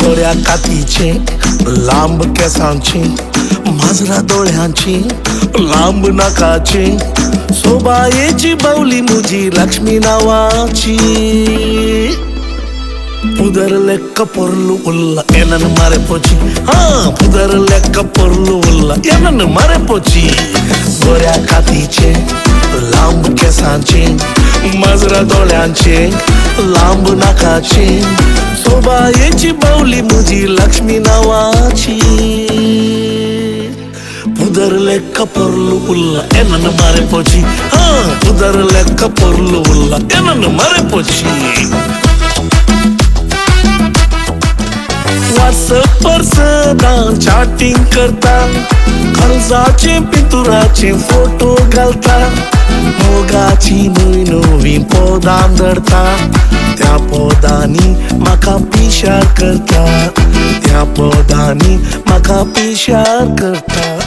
गोऱ्या कातीचे लांब केसांची माजरा डोळ्यांची लांब नाकाची सोबायेची बावली मुजी लक्ष्मी नावाची पुदर लेक्क పొర్లు ఉల్ల ఎనను మరెపోచి पुदर लेक्क పొర్లు उल्ला एनन मरेपोची गोऱ्या कातीचे लांब केसांचे माजरा डोळ्यांचे लांब नाकाचे सोबायेची बावली मुजी लक्ष्मी नावाची पुदर लेक्क పొర్లు उल्ला एनन मरेपोची पुदर लेक्क పొర్లు उल्ला एनन मरेपोची व्हॉट्सअपवर सदा चॅटिंग करता कर्जाचे पितुराचे फोटो घालता मोगाची नवी नवी पोदां धरता त्या पोदांनी म्हाका पिशार करता त्या पोदांनी म्हाका पिशार करता